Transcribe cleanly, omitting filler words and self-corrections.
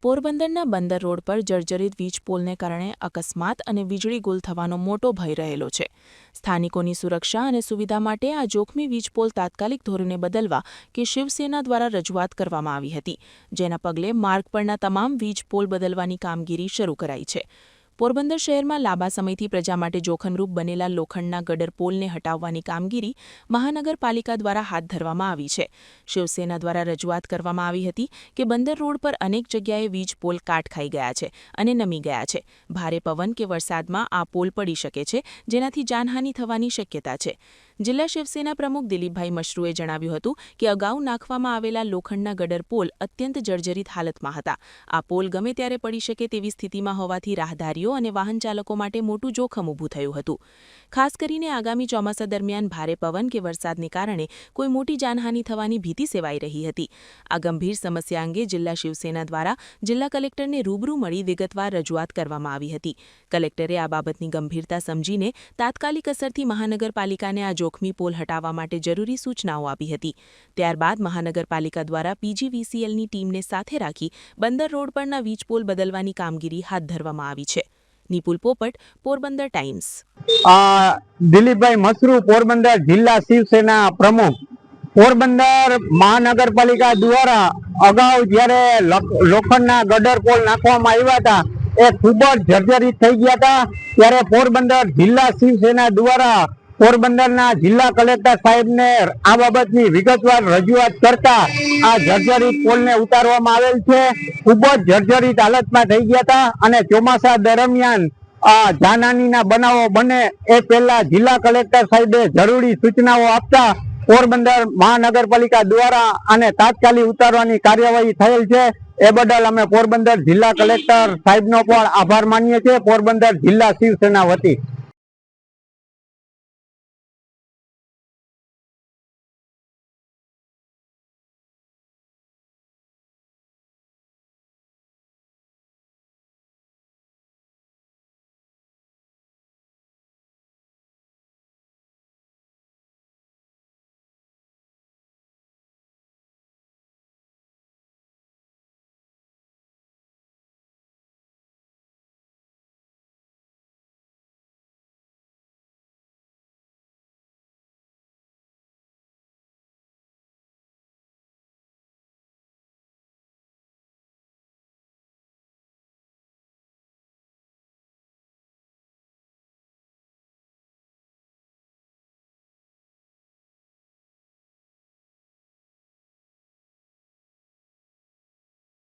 પોરબંદરના બંદર રોડ પર જર્જરિત વીજ પોલને કારણે અકસ્માત અને વીજળી ગુલ થવાનો મોટો ભય રહેલો છે. સ્થાનિકોની સુરક્ષા અને સુવિધા માટે આ જોખમી વીજ પોલ તાત્કાલિક ધોરણે બદલવા કે શિવસેના દ્વારા રજૂઆત કરવામાં આવી હતી, જેના પગલે માર્ગ પરના તમામ વીજ પોલ બદલવાની કામગીરી શરૂ કરાઈ છે. પોરબંદર શહેરમાં લાંબા સમયથી પ્રજા માટે જોખમરૂપ બનેલા લોખંડના ગડર પોલને હટાવવાની કામગીરી મહાનગરપાલિકા દ્વારા હાથ ધરવામાં આવી છે. શિવસેના દ્વારા રજૂઆત કરવામાં આવી હતી કે બંદર રોડ પર અનેક જગ્યાએ વીજ પોલ કાટ ખાઈ ગયા છે અને નમી ગયા છે. ભારે પવન કે વરસાદમાં આ પોલ પડી શકે છે, જેનાથી જાનહાનિ થવાની શક્યતા છે. જિલ્લા શિવસેના પ્રમુખ દિલીપભાઈ મશરૂએ જણાવ્યું હતું કે અગાઉ નાખવામાં આવેલા લોખંડના ગડર પોલ અત્યંત જર્જરિત હાલતમાં હતા. આ પોલ ગમે ત્યારે પડી શકે તેવી સ્થિતિમાં હોવાથી રાહદારીઓ અને વાહન ચાલકો માટે મોટું જોખમ ઊભું થયું હતું. ખાસ કરીને આગામી ચોમાસા દરમિયાન ભારે પવન કે વરસાદને કારણે કોઈ મોટી જાનહાનિ થવાની ભીતિ સેવાઈ રહી હતી. આ ગંભીર સમસ્યા અંગે જિલ્લા શિવસેના દ્વારા જિલ્લા કલેક્ટરને રૂબરૂ મળી વિગતવાર રજૂઆત કરવામાં આવી હતી. કલેક્ટરે આ બાબતની ગંભીરતા સમજીને તાત્કાલિક અસરથી મહાનગરપાલિકાને આ જોખમી પોલ હટાવવા માટે જરૂરી સૂચનાઓ આપી હતી. ત્યારબાદ મહાનગરપાલિકા દ્વારા પીજીવીસીએલની ટીમને સાથે રાખી બંદર રોડ પરના વીજ પોલ બદલવાની કામગીરી હાથ ધરવામાં આવી છે. નિપુલ પોપટ, પોરબંદર ટાઈમ્સ. દિલીપભાઈ મશરૂ, પોરબંદર જિલ્લા શિવસેના પ્રમુખ. પોરબંદર મહાનગરપાલિકા દ્વારા અગાઉ જ્યારે લોખંડના ગડર પોલ નાખવામાં આવ્યા હતા, એ ખૂબ જ જર્જરિત થઈ ગયા હતા. ત્યારે પોરબંદર જિલ્લા શિવસેના દ્વારા પોરબંદરના જિલ્લા કલેક્ટર સાહેબને આ બાબતની વિગતવાર રજૂઆત કરતા આ જર્જરિત પોલને ઉતારવામાં આવેલ છે. ખૂબ જ જર્જરિત હાલતમાં થઈ ગયા હતા અને ચોમાસા દરમિયાન જાનહાનિના બનાવો બને એ પહેલા જિલ્લા કલેક્ટર સાહેબે જરૂરી સૂચનાઓ આપતા પોરબંદર મહાનગરપાલિકા દ્વારા આને તાત્કાલિક ઉતારવાની કાર્યવાહી થયેલ છે. એ બદલ અમે પોરબંદર જિલ્લા કલેક્ટર સાહેબનો પણ આભાર માનીએ છીએ, પોરબંદર જિલ્લા શિવસેના વતી.